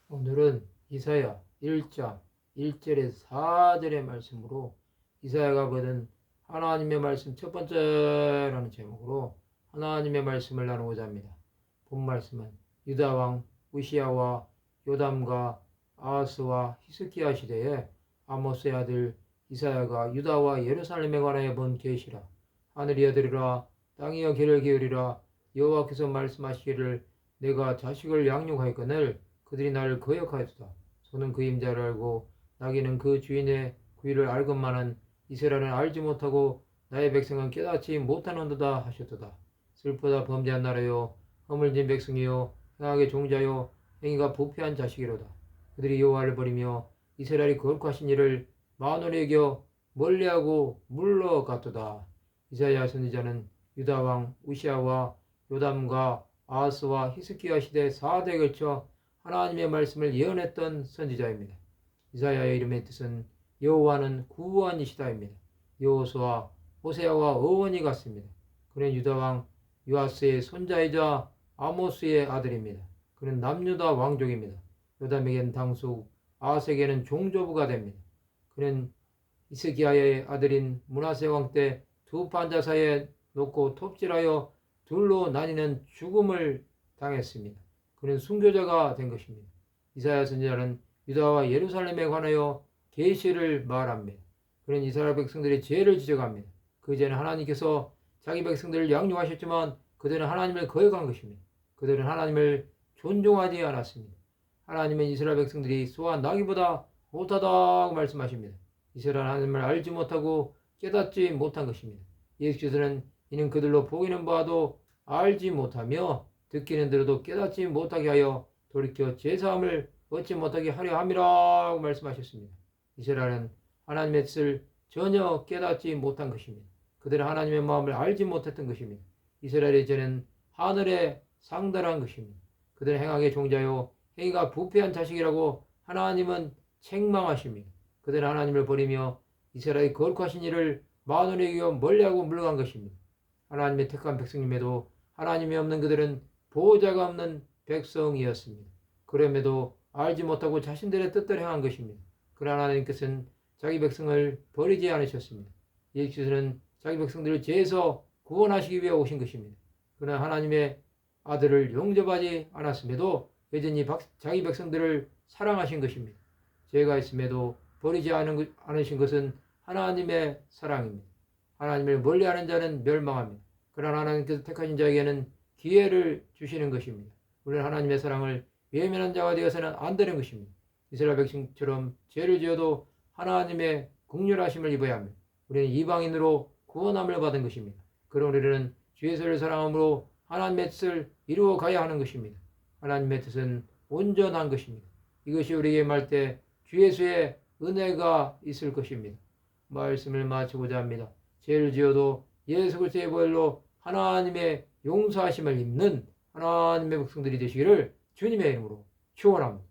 오늘은 이사야 1장 1절에서 4절의 말씀으로 이사야가 받은 하나님의 말씀 첫 번째라는 제목으로 하나님의 말씀을 나누고자 합니다. 본 말씀은 유다 왕 우시야와 요담과 아하스와 히스기야 시대에 아모스의 아들 이사야가 유다와 예루살렘에 관하여 본 계시라. 하늘이여 들으라, 땅이여 귀를 기울이라. 여호와께서 말씀하시기를 내가 자식을 양육하였거늘 그들이 나를 거역하였도다. 소는 그 임자를 알고 나귀는 그 주인의 구위를 알건만은 이스라엘은 알지 못하고 나의 백성은 깨닫지 못하는도다 하셨도다. 슬프다 범죄한 나라요, 허물진 백성이요, 행악의 종자요, 행위가 부패한 자식이로다. 그들이 여호와를 버리며 이스라엘이 거룩하신 이를 만원히 여겨 멀리하고 물러갔도다. 이사야 선지자는 유다 왕 우시야와 요담과 아하스와 히스기야 시대 4대에 걸쳐 하나님의 말씀을 예언했던 선지자입니다. 이사야의 이름의 뜻은 여호와는 구원이시다입니다. 여호수아, 호세아와 어원이 같습니다. 그는 유다왕 요아스의 손자이자 아모스의 아들입니다. 그는 남유다 왕족입니다. 요담에게는 당숙, 아하스에게는 종조부가 됩니다. 그는 히스기야의 아들인 므낫세 왕 때 두 판자 사이에 놓고 톱질하여 둘로 나뉘는 죽음을 당했습니다. 그는 순교자가 된 것입니다. 이사야 선지자는 유다와 예루살렘에 관하여 계시를 말합니다. 그는 이스라엘 백성들의 죄를 지적합니다. 그 죄는 하나님께서 자기 백성들을 양육하셨지만 그들은 하나님을 거역한 것입니다. 그들은 하나님을 존중하지 않았습니다. 하나님은 이스라엘 백성들이 소와 나귀보다 못하다고 말씀하십니다. 이스라엘 하나님을 알지 못하고 깨닫지 못한 것입니다. 예수께서는 이는 그들로 보기는 봐도 알지 못하며 듣기는 들어도 깨닫지 못하게 하여 돌이켜 제사함을 얻지 못하게 하려 함이라고 말씀하셨습니다. 이스라엘은 하나님의 뜻을 전혀 깨닫지 못한 것입니다. 그들은 하나님의 마음을 알지 못했던 것입니다. 이스라엘의 죄는 하늘에 상달한 것입니다. 그들은 행악의 종자요, 행위가 부패한 자식이라고 하나님은 책망하십니다. 그들은 하나님을 버리며 이스라엘의 거룩하신 이를 만원에 여겨 멀리하고 물러간 것입니다. 하나님의 택한 백성임에도 하나님이 없는 그들은 보호자가 없는 백성이었습니다. 그럼에도 알지 못하고 자신들의 뜻대로 행한 것입니다. 그러나 하나님께서는 자기 백성을 버리지 않으셨습니다. 예수께서는 자기 백성들을 죄에서 구원하시기 위해 오신 것입니다. 그러나 하나님의 아들을 용접하지 않았음에도 여전히 자기 백성들을 사랑하신 것입니다. 죄가 있음에도 버리지 않으신 것은 하나님의 사랑입니다. 하나님을 멀리하는 자는 멸망합니다. 그러나 하나님께서 택하신 자에게는 기회를 주시는 것입니다. 우리는 하나님의 사랑을 외면한 자가 되어서는 안 되는 것입니다. 이스라엘 백성처럼 죄를 지어도 하나님의 긍휼하심을 입어야 합니다. 우리는 이방인으로 구원함을 받은 것입니다. 그럼 우리는 주 예수를 사랑함으로 하나님의 뜻을 이루어 가야 하는 것입니다. 하나님의 뜻은 온전한 것입니다. 이것이 우리에게 말 때 주 예수의 은혜가 있을 것입니다. 말씀을 마치고자 합니다. 죄를 지어도 예수 그리스도의 보혈로 하나님의 용서하심을 입는 하나님의 백성들이 되시기를 주님의 이름으로 축원합니다.